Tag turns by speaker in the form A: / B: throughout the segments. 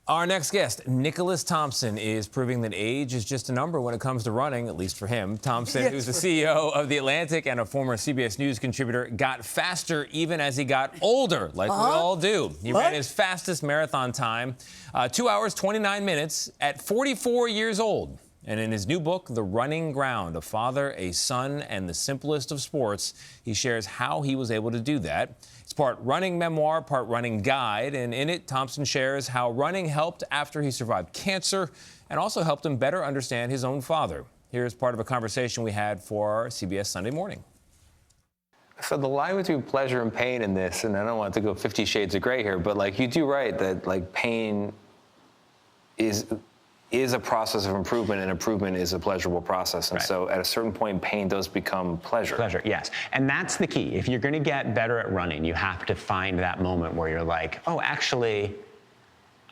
A: Our next guest, Nicholas Thompson, is proving that age is just a number when it comes to running, at least for him. Thompson,
B: Yes,
A: who's the CEO of The Atlantic and a former CBS News contributor, got faster even as he got older, like we all do. He ran his fastest marathon time, 2 hours, 29 minutes, at 44 years old. And in his new book, The Running Ground, A Father, a Son, and the Simplest of Sports, he shares how he was able to do that. It's part running memoir, part running guide, and in it, Thompson shares how running helped after he survived cancer and also helped him better understand his own father. Here's part of a conversation we had for our CBS Sunday Morning.
C: So the line between pleasure and pain in this, and I don't want to go 50 shades of gray here, but like you do right that like pain is a process of improvement, and improvement is a pleasurable process. And so at a certain point, pain does become pleasure.
D: Pleasure, yes. And that's the key. If you're going to get better at running, you have to find that moment where you're like, oh, actually,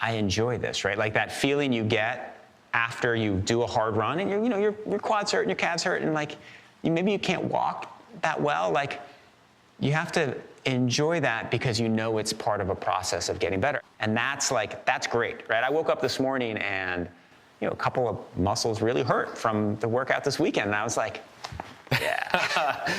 D: I enjoy this, right? Like that feeling you get after you do a hard run and your quads hurt and your calves hurt and like maybe you can't walk that well. Like you have to enjoy that because you know it's part of a process of getting better. And that's great, right? I woke up this morning and a couple of muscles really hurt from the workout this weekend. And I was like, yeah.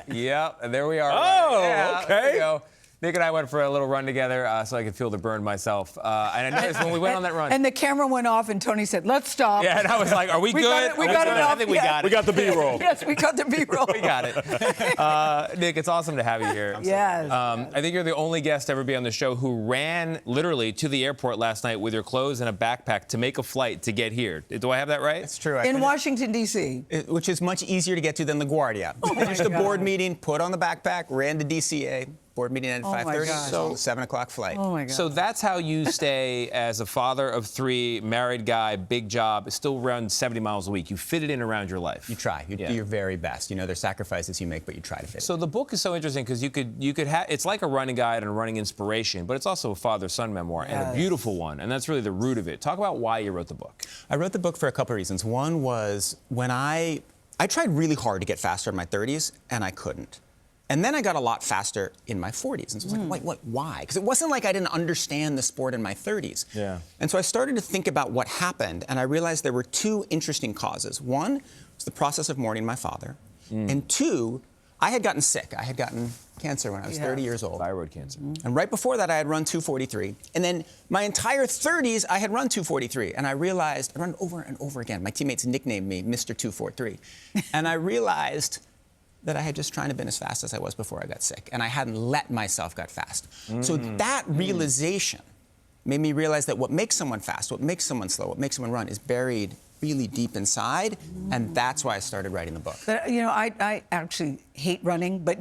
A: Yep, and there we are.
E: Oh,
A: yeah,
E: okay.
A: There you go. Nick and I went for a little run together so I could feel the burn myself. And I noticed when we went on that run.
B: And the camera went off and Tony said, let's stop.
A: Yeah, and I was like, are we good?
B: We got it
A: I
B: off.
A: think we got it.
E: We got the B-roll.
B: Yes, we got the B-roll.
A: We got it. Nick, it's awesome to have you here.
B: Yes.
A: I think you're the only guest to ever be on the show who ran literally to the airport last night with your clothes and a backpack to make a flight to get here. Do I have that right?
F: It's true.
B: In Washington, D.C.
F: Which is much easier to get to than LaGuardia. Finished the board meeting, put on the backpack, ran to DCA. Board meeting at 5:30, so 7 o'clock flight.
B: Oh, my God.
A: So that's how you stay as a father of three, married guy, big job, still around 70 miles a week. You fit it in around your life.
F: You try. You do your very best. There's sacrifices you make, but you try to fit it.
A: So the book is so interesting because you could have, it's like a running guide and a running inspiration, but it's also a father-son memoir and a beautiful one. And that's really the root of it. Talk about why you wrote the book.
F: I wrote the book for a couple of reasons. One was when I tried really hard to get faster in my 30s, and I couldn't. And then I got a lot faster in my 40s. And so I was like, wait, why? Because it wasn't like I didn't understand the sport in my 30s.
A: Yeah.
F: And so I started to think about what happened, and I realized there were two interesting causes. One was the process of mourning my father. And two, I had gotten sick. I had gotten cancer when I was 30 years old.
A: Thyroid cancer.
F: And right before that, I had run 2:43. And then my entire 30s, I had run 2:43. And I realized, I run over and over again. My teammates nicknamed me Mr. 243. And I realized that I had just trying to been as fast as I was before I got sick. And I hadn't let myself get fast. So that realization made me realize that what makes someone fast, what makes someone slow, what makes someone run is buried really deep inside, and that's why I started writing the book.
B: But, I actually hate running, but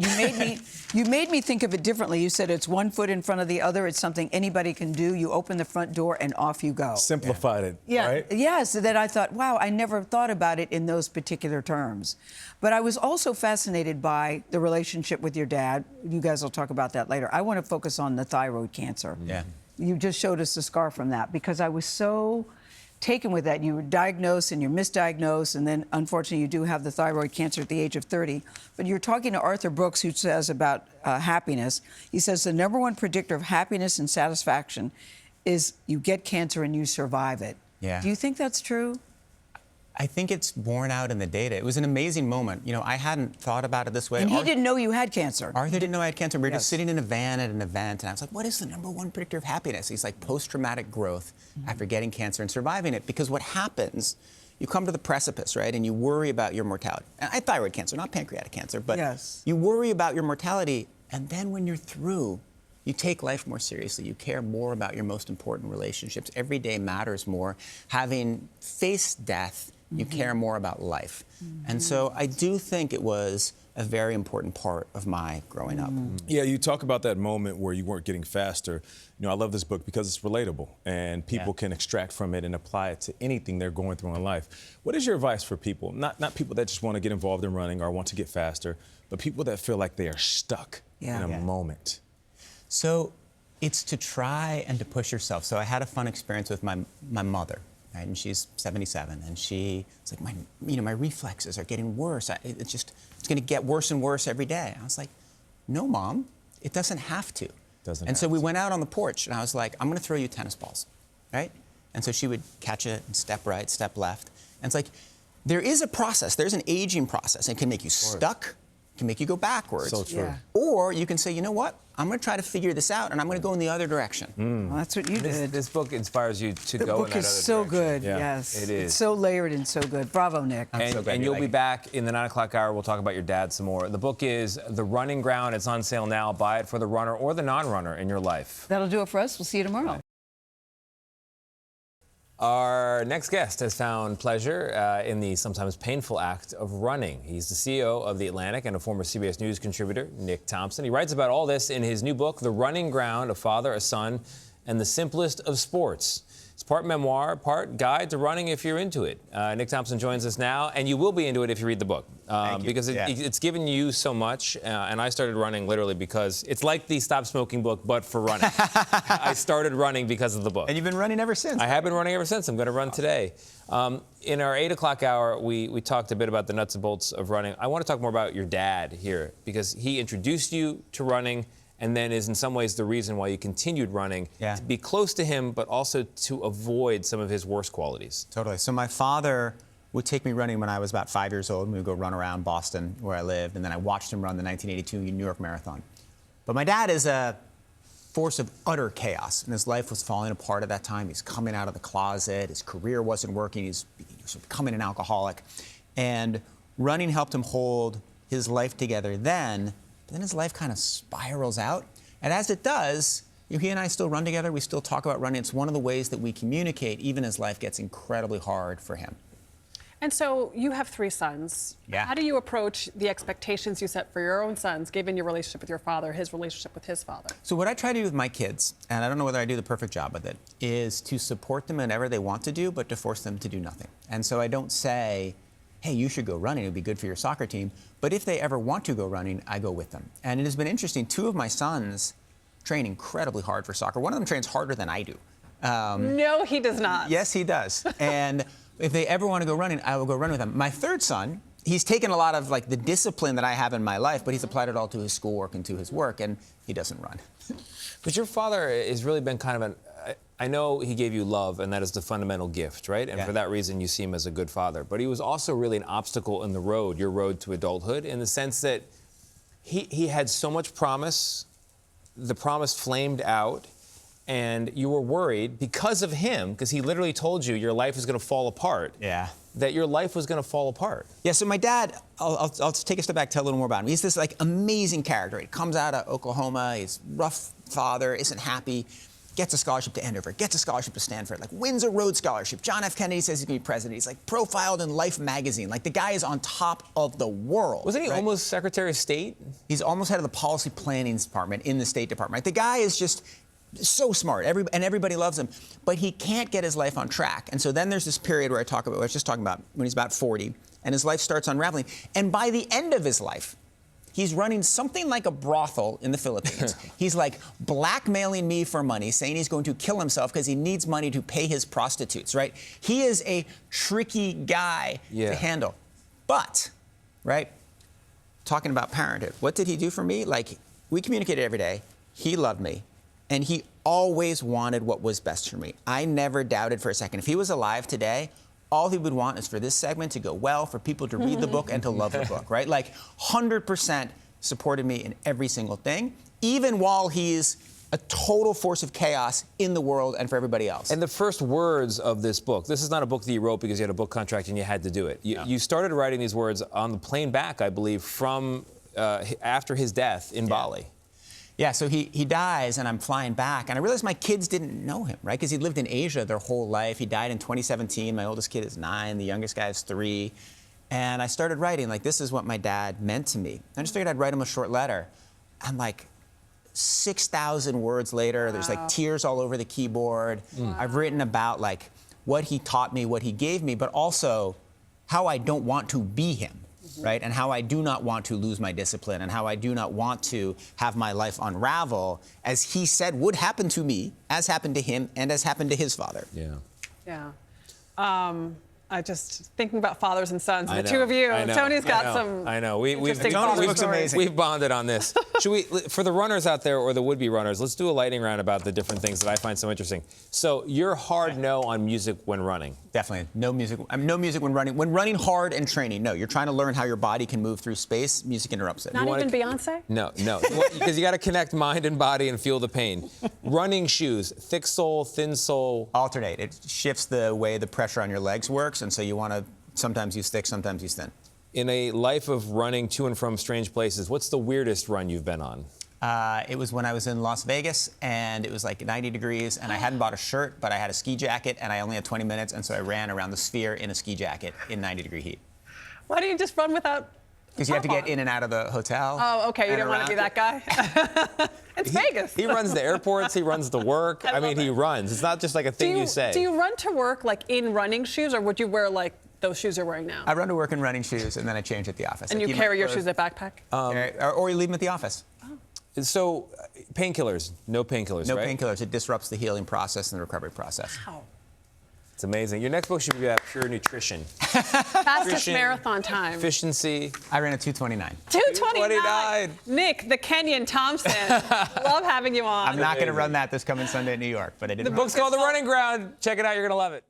B: you made me think of it differently. You said it's one foot in front of the other. It's something anybody can do. You open the front door and off you go.
E: Simplified it, right?
B: Yes, that I thought, wow, I never thought about it in those particular terms. But I was also fascinated by the relationship with your dad. You guys will talk about that later. I want to focus on the thyroid cancer.
F: Yeah.
B: You just showed us the scar from that because I was so taken with that. You were diagnosed and you're misdiagnosed, and then unfortunately you do have the thyroid cancer at the age of 30. But you're talking to Arthur Brooks, who says about happiness. He says the #1 predictor of happiness and satisfaction is you get cancer and you survive it.
F: Yeah.
B: Do you think that's true?
F: I think it's borne out in the data. It was an amazing moment. I hadn't thought about it this way.
B: And he didn't know you had cancer.
F: Arthur didn't know I had cancer. We were just sitting in a van at an event, and I was like, what is the #1 predictor of happiness? He's like, post-traumatic growth after getting cancer and surviving it. Because what happens, you come to the precipice, right, and you worry about your mortality. And I had thyroid cancer, not pancreatic cancer, but you worry about your mortality, and then when you're through, you take life more seriously. You care more about your most important relationships. Every day matters more. Having faced death, you care more about life. And so I do think it was a very important part of my growing up.
E: Yeah, you talk about that moment where you weren't getting faster. I love this book because it's relatable and people can extract from it and apply it to anything they're going through in life. What is your advice for people? Not people that just want to get involved in running or want to get faster, but people that feel like they are stuck in a moment.
F: So it's to try and to push yourself. So I had a fun experience with my mother. Right? And she's 77, and it's like my reflexes are getting worse. It's going to get worse and worse every day. I was like, no, Mom, it doesn't have to. So we went out on the porch, and I was like, I'm going to throw you tennis balls. right? And so she would catch it and step right, step left. And it's like, there is a process. There's an aging process. It can make you stuck. It can make you go backwards.
E: So true.
B: Yeah.
F: Or you can say, you know what? I'm going to try to figure this out, and I'm going to go in the other direction.
B: Well, that's what you did.
A: This book inspires you to
B: The
A: go in
B: book
A: that
B: is
A: other
B: so
A: direction.
B: good.
E: Yeah,
B: Yes,
A: it is.
B: It's so layered and so good. Bravo, Nick.
F: so glad
A: And
F: you
A: you'll
F: like
A: be
F: it.
A: back in the 9 o'clock hour. We'll talk about your dad some more. The book is The Running Ground. It's on sale now. Buy it for the runner or the non-runner in your life.
B: That'll do it for us. We'll see you tomorrow.
A: Our next guest has found pleasure in the sometimes painful act of running. He's the CEO of The Atlantic and a former CBS News contributor, Nick Thompson. He writes about all this in his new book, The Running Ground, A Father, a Son, and the Simplest of Sports. It's part memoir, part guide to running if you're into it. Nick Thompson joins us now, and you will be into it if you read the book.
F: Thank you.
A: Because it's given you so much, and I started running literally because it's like the Stop Smoking book, but for running. I started running because of the book.
F: And you've been running ever since.
A: I have been running ever since. I'm going to run today. In our 8 o'clock hour, we talked a bit about the nuts and bolts of running. I want to talk more about your dad here, because he introduced you to running and then is in some ways the reason why you continued running.
F: Yeah.
A: To be close to him, but also to avoid some of his worst qualities.
F: Totally. So my father would take me running when I was about 5 years old. We would go run around Boston, where I lived, and then I watched him run the 1982 New York Marathon. But my dad is a force of utter chaos, and his life was falling apart at that time. He's coming out of the closet. His career wasn't working. He was becoming an alcoholic. And running helped him hold his life together then. But then his life kind of spirals out. And as it does, he and I still run together. We still talk about running. It's one of the ways that we communicate, even as life gets incredibly hard for him.
G: And so you have 3 sons.
F: Yeah.
G: How do you approach the expectations you set for your own sons, given your relationship with your father, his relationship with his father?
F: So what I try to do with my kids, and I don't know whether I do the perfect job with it, is to support them in whatever they want to do, but to force them to do nothing. And so I don't say, hey, you should go running, it would be good for your soccer team. But if they ever want to go running, I go with them. And it has been interesting, 2 of my sons train incredibly hard for soccer. One of them trains harder than I do.
G: No, he does not.
F: Yes, he does. And if they ever want to go running, I will go run with them. My 3rd son, he's taken a lot of like the discipline that I have in my life, but he's applied it all to his schoolwork and to his work, and he doesn't run.
A: But your father has really been kind of I know he gave you love, and that is the fundamental gift, right? And
F: Yeah.
A: for that reason, you see him as a good father. But he was also really an obstacle in the road, your road to adulthood, in the sense that he had so much promise. The promise flamed out, and you were worried because of him, because he literally told you your life is going to fall apart.
F: Yeah.
A: That your life was going to fall apart.
F: Yeah, so my dad, I'll just take a step back, tell a little more about him. He's this like amazing character. He comes out of Oklahoma, he's a rough father, isn't happy, gets a scholarship to Andover, gets a scholarship to Stanford, like wins a Rhodes Scholarship. John F. Kennedy says he's gonna be president. He's like profiled in Life magazine. Like the guy is on top of the world.
A: Wasn't he
F: right?
A: almost Secretary of State?
F: He's almost head of the policy planning department in the State Department. Like, the guy is just so smart, and everybody loves him, but he can't get his life on track. And so then there's this period where I was just talking about, when he's about 40, and his life starts unraveling. And by the end of his life, he's running something like a brothel in the Philippines. He's like blackmailing me for money, saying he's going to kill himself because he needs money to pay his prostitutes, right? He is a tricky guy to handle. But, right, talking about parenthood, what did he do for me? Like, we communicated every day. He loved me. And he always wanted what was best for me. I never doubted for a second. If he was alive today, all he would want is for this segment to go well, for people to read the book and to love the book, right? Like 100% supported me in every single thing, even while he's a total force of chaos in the world and for everybody else.
A: And the first words of this book, this is not a book that you wrote because you had a book contract and you had to do it. You started writing these words on the plane back, I believe, from after his death in Bali.
F: Yeah, so he dies, and I'm flying back, and I realized my kids didn't know him, right? Because he lived in Asia their whole life. He died in 2017. My oldest kid is 9. The youngest guy is 3. And I started writing, like, this is what my dad meant to me. I just figured I'd write him a short letter. And, like, 6,000 words later, there's, like, tears all over the keyboard. I've written about, like, what he taught me, what he gave me, but also how I don't want to be him. Right? And how I do not want to lose my discipline, and how I do not want to have my life unravel, as he said would happen to me, as happened to him, and as happened to his father.
A: Yeah.
G: Yeah. I just thinking about fathers and sons.
A: I
G: The
A: know,
G: two of you.
A: I know,
G: Tony's got
A: I know,
G: some.
A: I know. We've
G: interesting
F: Tony's
G: father
F: looks
G: stories.
F: amazing.
A: We've bonded on this. Should we, for the runners out there or the would-be runners, let's do a lightning round about the different things that I find so interesting. So you're hard no on music when running.
F: Definitely. No music. No music when running. When running hard and training, no. You're trying to learn how your body can move through space. Music interrupts it.
G: Not
A: wanna-
G: even Beyonce?
A: No, because you got to connect mind and body and feel the pain. Running shoes, thick sole, thin sole.
F: Alternate. It shifts the way the pressure on your legs works, and so you want to sometimes use thick, sometimes use thin.
A: In a life of running to and from strange places, what's the weirdest run you've been on?
F: It was when I was in Las Vegas, and it was like 90 degrees, and I hadn't bought a shirt, but I had a ski jacket, and I only had 20 minutes, and so I ran around the sphere in a ski jacket in 90-degree heat.
G: Why don't you just run without?
F: Because you have to
G: top
F: get
G: on?
F: in and out of the hotel.
G: Oh, okay. You
F: and
G: don't want to be
F: around.
G: that guy. It's Vegas.
A: He runs the airports, he runs the work. I mean, he runs. It's not just like a thing you say.
G: Do you run to work like in running shoes, or would you wear like those shoes you're wearing now?
F: I run to work in running shoes, and then I change at the office.
G: And
F: I
G: you
F: keep my
G: carry your
F: clothes-
G: shoes in a backpack?
F: or you leave them at the office.
A: So, painkillers, no painkillers,
F: No
A: right?
F: painkillers. It disrupts the healing process and the recovery process.
G: Wow.
A: It's amazing. Your next book should be about pure nutrition.
G: Fastest
A: Nutrition,
G: marathon time.
A: Efficiency.
F: I ran a 2:29.
G: 2:29. Nick, the Kenyan Thompson. Love having you on.
F: I'm not going to run that this coming Sunday in New York, but I did.
A: The book's called The Running Ground. Check it out. You're going to love it.